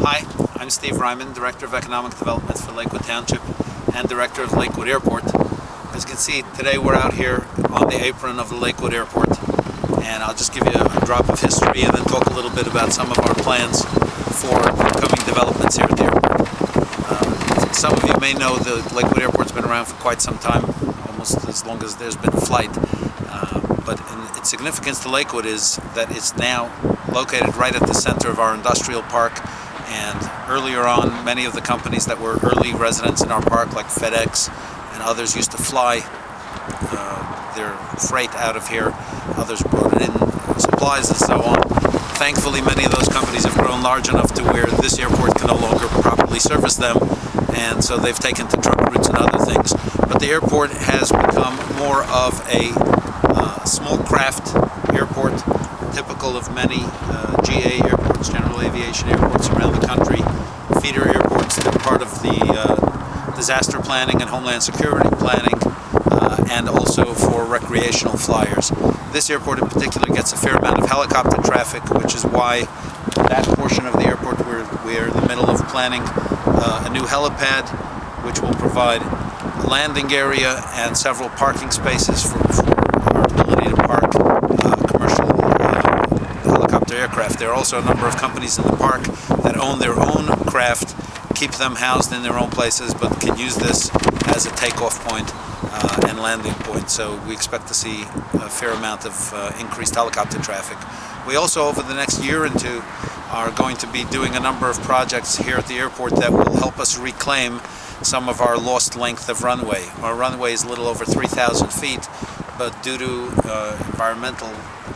Hi, I'm Steve Reinman, Director of Economic Development for Lakewood Township and Director of Lakewood Airport. As you can see, today we're out here on the apron of the Lakewood Airport, and I'll just give you a drop of history and then talk a little bit about some of our plans for upcoming developments here at the airport. Some of you may know the Lakewood Airport's been around for quite some time, almost as long as there's been a flight. But its significance to Lakewood is that it's now located right at the center of our industrial park. And earlier on, many of the companies that were early residents in our park, like FedEx and others, used to fly their freight out of here. Others brought in supplies and so on. Thankfully, many of those companies have grown large enough to where this airport can no longer properly service them, and so they've taken to truck routes and other things. But the airport has become more of a small craft airport, typical of many GA airports, general aviation airports around the country, feeder airports that are part of the disaster planning and homeland security planning, and also for recreational flyers. This airport in particular gets a fair amount of helicopter traffic, which is why that portion of the airport we're in the middle of planning a new helipad, which will provide a landing area and several parking spaces for our ability to park commercial helicopter aircraft. There are also a number of companies in the park that own their own craft, keep them housed in their own places, but can use this as a takeoff point and landing point. So we expect to see a fair amount of increased helicopter traffic. We also, over the next year or two, are going to be doing a number of projects here at the airport that will help us reclaim some of our lost length of runway. Our runway is a little over 3,000 feet, but due to environmental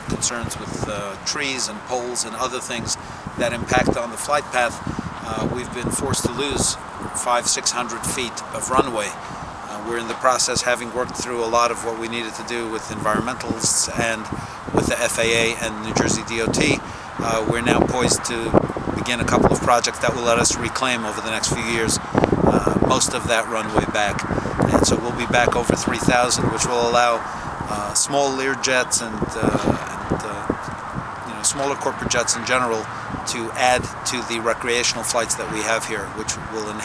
concerns with trees and poles and other things that impact on the flight path, we've been forced to lose 500-600 feet of runway. We're in the process, having worked through a lot of what we needed to do with environmentalists and with the FAA and New Jersey DOT. We're now poised to begin a couple of projects that will let us reclaim over the next few years most of that runway back. And so we'll be back over 3,000, which will allow small Lear jets and smaller corporate jets in general to add to the recreational flights that we have here, which will in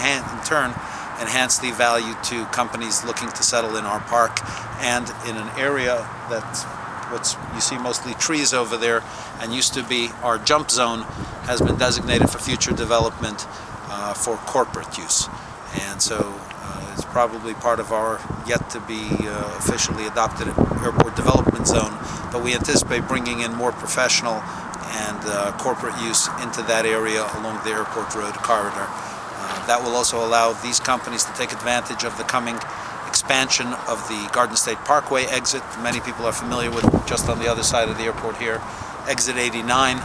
turn enhance the value to companies looking to settle in our park and in an area that's what you see mostly trees over there, and used to be our jump zone, has been designated for future development for corporate use. And so it's probably part of our yet to be officially adopted airport development zone, but we anticipate bringing in more professional and corporate use into that area along the airport road corridor. That will also allow these companies to take advantage of the coming expansion of the Garden State Parkway exit. Many people are familiar with, just on the other side of the airport here, exit 89.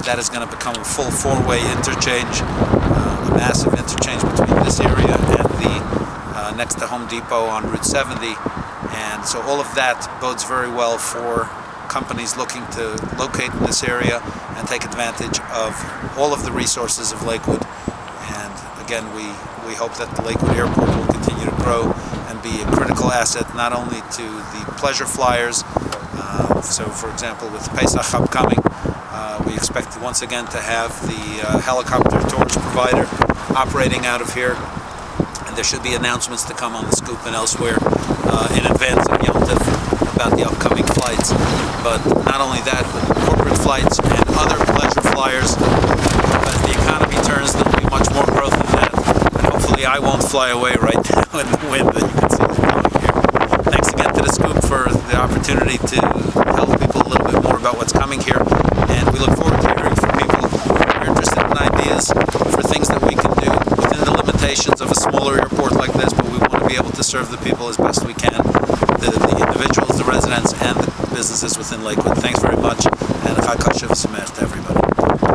That is going to become a full four-way interchange, a massive interchange between this area and the next to Home Depot on Route 70. And so all of that bodes very well for companies looking to locate in this area and take advantage of all of the resources of Lakewood. And again, we hope that the Lakewood Airport will continue to grow and be a critical asset not only to the pleasure flyers. So for example, with Pesach upcoming, we expect once again to have the helicopter tours provider operating out of here. And there should be announcements to come on the Scoop and elsewhere in advance of Yom Tov about the upcoming flights. But not only that, but corporate flights and other pleasure flyers. As the economy turns, there will be much more growth in that. And hopefully I won't fly away right now in the wind that you can see blowing here. Thanks again to the Scoop for the opportunity to tell people a little bit more about what's coming here. And we look forward to hearing from people who are interested in ideas for things that we can do within the limitations of a smaller airport like this, but we want to be able to serve the people as best we can, the individuals, the residents, and the businesses within Lakewood. Thanks very much, and Chag Kosher v'Sameach to everybody.